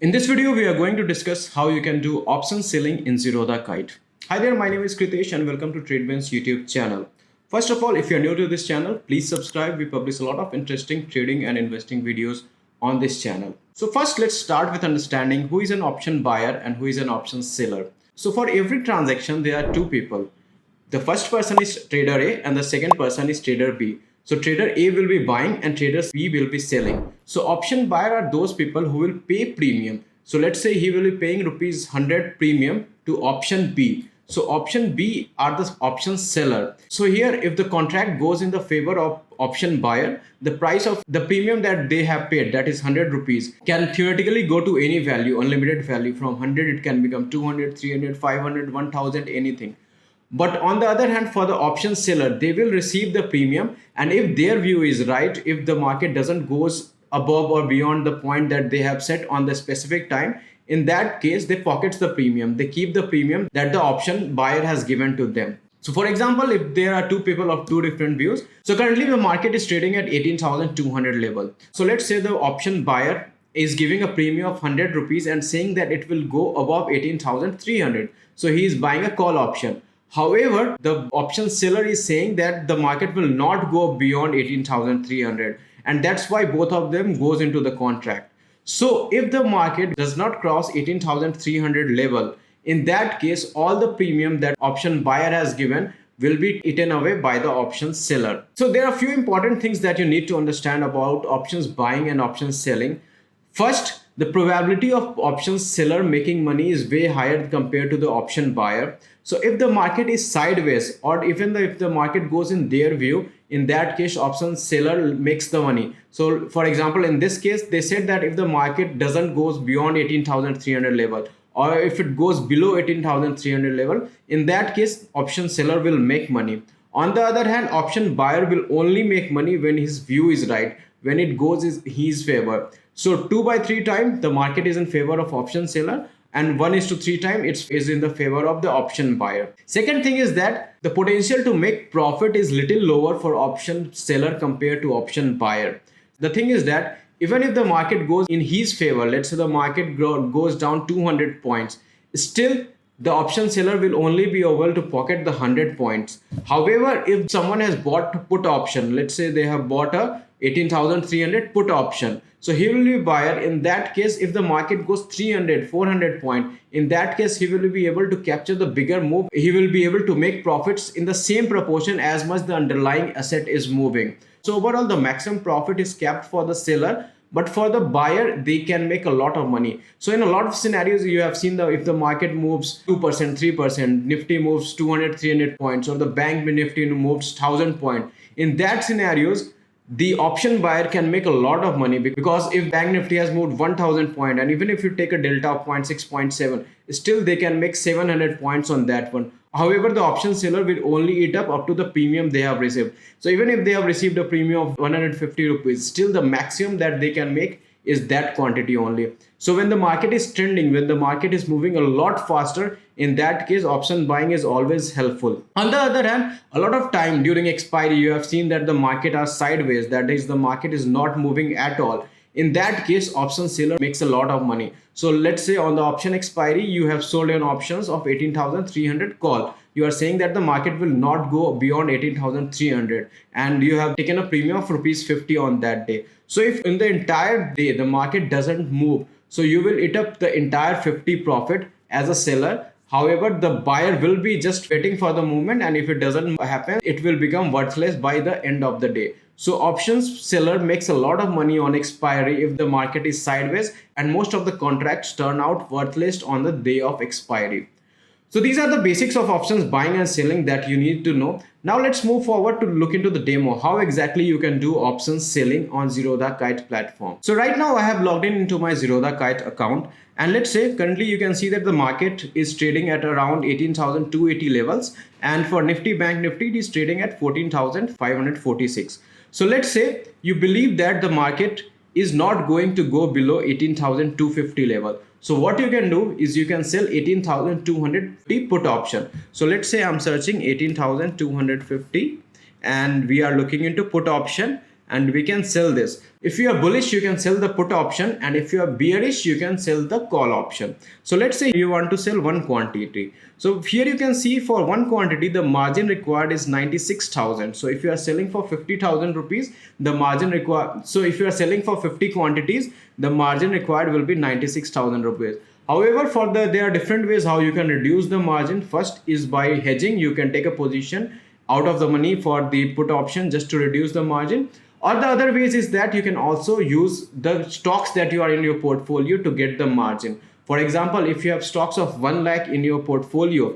In this video, we are going to discuss how you can do option selling in Zerodha Kite. Hi there, my name is Kritesh and welcome to TradeBen's YouTube channel. First of all, if you're new to this channel, please subscribe. We publish a lot of interesting trading and investing videos on this channel. So first, let's start with understanding who is an option buyer and who is an option seller. So for every transaction, there are two people. The first person is trader A and the second person is trader B. So trader A will be buying and trader B will be selling. So option buyer are those people who will pay premium. So let's say he will be paying rupees 100 premium to option B. So option B are the option seller. So here if the contract goes in the favor of option buyer, the price of the premium that they have paid, that is 100 rupees, can theoretically go to any value, unlimited value. From 100 it can become 200, 300, 500, 1000, anything. But on the other hand, for the option seller, they will receive the premium, and if their view is right, if the market doesn't goes above or beyond the point that they have set on the specific time, in that case they pockets the premium, they keep the premium that the option buyer has given to them. So for example, if there are two people of two different views, so currently the market is trading at 18,200 level. So let's say the option buyer is giving a premium of 100 rupees and saying that it will go above 18,300. So he is buying a call option. However, the option seller is saying that the market will not go beyond 18,300, and that's why both of them goes into the contract. So if the market does not cross 18,300 level, in that case all the premium that option buyer has given will be eaten away by the option seller. So there are a few important things that you need to understand about options buying and options selling. First, the probability of option seller making money is way higher compared to the option buyer. So if the market is sideways, or even if the market goes in their view, in that case option seller makes the money. So for example, in this case they said that if the market doesn't goes beyond 18,300 level, or if it goes below 18,300 level, in that case option seller will make money. On the other hand, option buyer will only make money when his view is right, when it goes in his favor. So 2 by 3 times the market is in favor of option seller, and 1:3 times it is in the favor of the option buyer. Second thing is that the potential to make profit is little lower for option seller compared to option buyer. The thing is that even if the market goes in his favor, let's say the market goes down 200 points, still the option seller will only be able to pocket the 100 points. However, if someone has bought put option, let's say they have bought a 18,300 put option, so he will be buyer. In that case, if the market goes 300 400 point, in that case he will be able to capture the bigger move. He will be able to make profits in the same proportion as much the underlying asset is moving. So overall the maximum profit is kept for the seller, but for the buyer they can make a lot of money. So in a lot of scenarios you have seen, if the market moves 2%, 3%, nifty moves 200 300 points, or the bank nifty moves 1000 point, in that scenarios the option buyer can make a lot of money, because if bank nifty has moved 1000 point, and even if you take a delta of 0.6 0.7, still they can make 700 points on that one. However, the option seller will only eat up to the premium they have received. So even if they have received a premium of 150 rupees, still the maximum that they can make is that quantity only. So when the market is trending, when the market is moving a lot faster, in that case option buying is always helpful. On the other hand, a lot of time during expiry you have seen that the market are sideways, that is the market is not moving at all. In that case option seller makes a lot of money. So let's say on the option expiry you have sold an options of 18,300 call. You are saying that the market will not go beyond 18,300, and you have taken a premium of rupees 50 on that day. So if in the entire day the market doesn't move, so you will eat up the entire 50 profit as a seller. However, the buyer will be just waiting for the movement, and if it doesn't happen, it will become worthless by the end of the day. So options seller makes a lot of money on expiry if the market is sideways, and most of the contracts turn out worthless on the day of expiry. So these are the basics of options buying and selling that you need to know. Now let's move forward to look into the demo, how exactly you can do options selling on Zerodha Kite platform. So right now I have logged in into my Zerodha Kite account, and let's say currently you can see that the market is trading at around 18,280 levels, and for Nifty Bank Nifty it is trading at 14,546. So let's say you believe that the market is not going to go below 18,250 level. So what you can do is you can sell 18,250 put option. So let's say I'm searching 18,250 and we are looking into put option, and we can sell this. If you are bullish, you can sell the put option, and if you are bearish, you can sell the call option. So let's say you want to sell one quantity. So here you can see for one quantity the margin required is 96,000. So if you are selling for 50,000 rupees, the margin required, so if you are selling for 50 quantities, the margin required will be 96,000 rupees. However, there are different ways how you can reduce the margin. First is by hedging. You can take a position out of the money for the put option just to reduce the margin. Or the other ways is that you can also use the stocks that you are in your portfolio to get the margin. For example, if you have stocks of 1 lakh in your portfolio,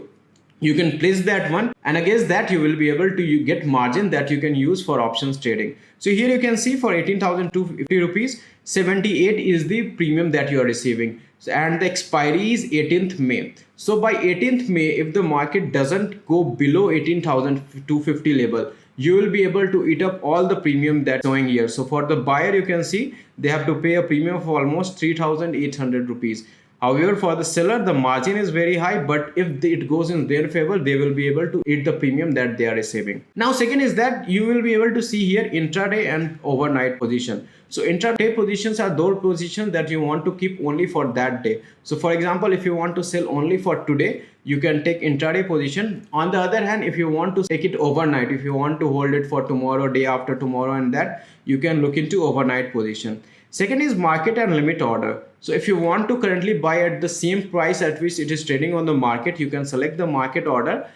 you can place that one, and against that you will be able to get margin that you can use for options trading. So here you can see for 18,250 rupees, 78 is the premium that you are receiving, and the expiry is 18th May. So by 18th May, if the market doesn't go below 18,250 level, you will be able to eat up all the premium that's showing here. So for the buyer, you can see they have to pay a premium of almost 3,800 rupees. However, for the seller, the margin is very high, but if it goes in their favor, they will be able to eat the premium that they are receiving. Now, second is that you will be able to see here intraday and overnight position. So intraday positions are those positions that you want to keep only for that day. So for example, if you want to sell only for today, you can take intraday position. On the other hand, if you want to take it overnight, if you want to hold it for tomorrow, day after tomorrow, and that, you can look into overnight position. Second is market and limit order. So if you want to currently buy at the same price at which it is trading on the market, you can select the market order.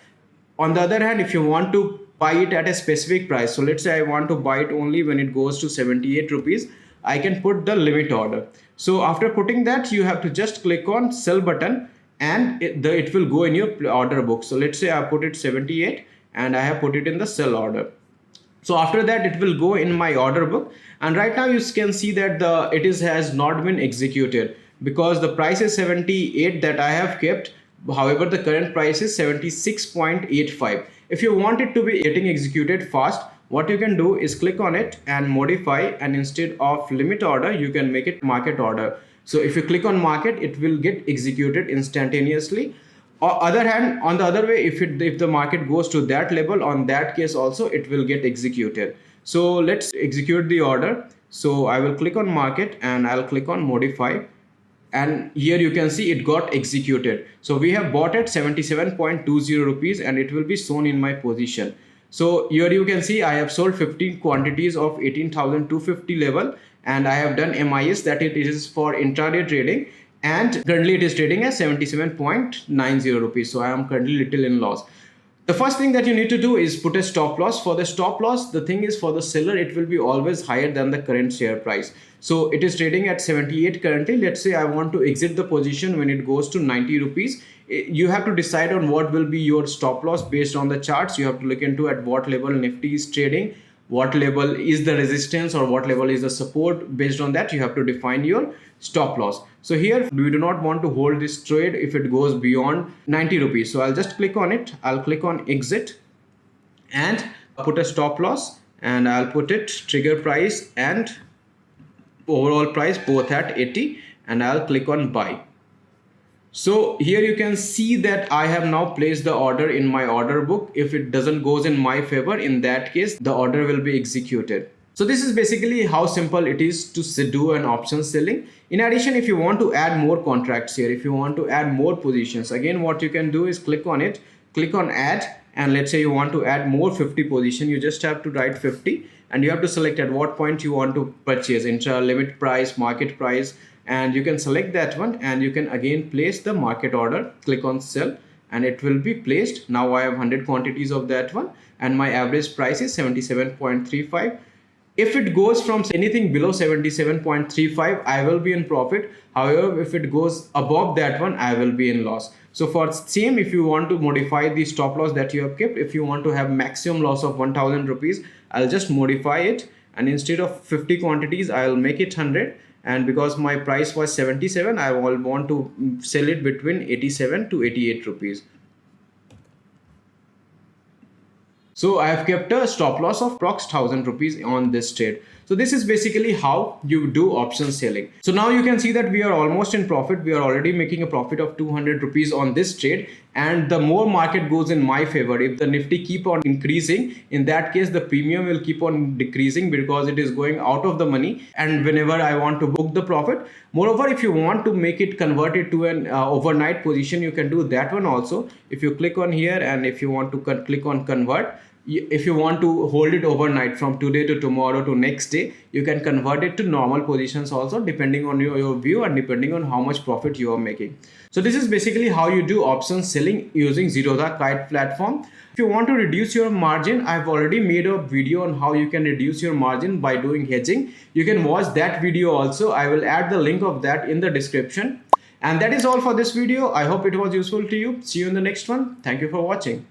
On the other hand, if you want to buy it at a specific price, so let's say I want to buy it only when it goes to 78 rupees, I can put the limit order. So after putting that, you have to just click on sell button, and it will go in your order book. So let's say I put it 78 and I have put it in the sell order. So after that, it will go in my order book, and right now you can see that has not been executed because the price is 78 that I have kept. However, the current price is 76.85. If you want it to be getting executed fast, what you can do is click on it and modify, and instead of limit order, you can make it market order. So if you click on market, it will get executed instantaneously. On the other way, if the market goes to that level, on that case also it will get executed. So let's execute the order. So I will click on market and I'll click on modify, and here you can see it got executed. So we have bought at 77.20 rupees, and it will be shown in my position. So here you can see I have sold 15 quantities of 18,250 level, and I have done MIS, that it is for intraday trading, and currently it is trading at 77.90 rupees. So I am currently little in loss. The first thing that you need to do is put a stop loss. For the stop loss, the thing is, for the seller, it will be always higher than the current share price. So it is trading at 78 currently. Let's say I want to exit the position when it goes to 90 rupees. You have to decide on what will be your stop loss based on the charts. You have to look into at what level Nifty is trading, what level is the resistance, or what level is the support. Based on that, you have to define your stop loss. So here we do not want to hold this trade if it goes beyond 90 rupees. So I'll just click on it. I'll click on exit and put a stop loss, and I'll put it trigger price and overall price both at 80, and I'll click on buy. So here you can see that I have now placed the order in my order book. If it doesn't goes in my favor, in that case the order will be executed. So this is basically how simple it is to do an option selling. In addition, if you want to add more contracts here, if you want to add more positions, again what you can do is click on it, click on add, and let's say you want to add more 50 position. You just have to write 50, and you have to select at what point you want to purchase, intra, limit price, market price, and you can select that one, and you can again place the market order. Click on sell, and it will be placed. Now I have 100 quantities of that one, and my average price is 77.35. If it goes from anything below 77.35, I will be in profit. However, if it goes above that one, I will be in loss. So for same, if you want to modify the stop loss that you have kept, if you want to have maximum loss of 1,000 rupees, I'll just modify it, and instead of 50 quantities, I'll make it 100. And because my price was 77, I will want to sell it between 87 to 88 rupees. So I have kept a stop loss of approx 1,000 rupees on this trade. So this is basically how you do option selling. So now you can see that we are almost in profit. We are already making a profit of 200 rupees on this trade, and the more market goes in my favor, if the nifty keep on increasing, in that case the premium will keep on decreasing because it is going out of the money, and whenever I want to book the profit. Moreover, if you want to make it convert it to an overnight position, you can do that one also. If you click on here, and if you want to click on convert, if you want to hold it overnight from today to tomorrow to next day, you can convert it to normal positions also, depending on your view and depending on how much profit you are making. So this is basically how you do option selling using Zerodha Kite platform. If you want to reduce your margin, I've already made a video on how you can reduce your margin by doing hedging. You can watch that video also. I will add the link of that in the description. And that is all for this video. I hope it was useful to you. See you in the next one. Thank you for watching.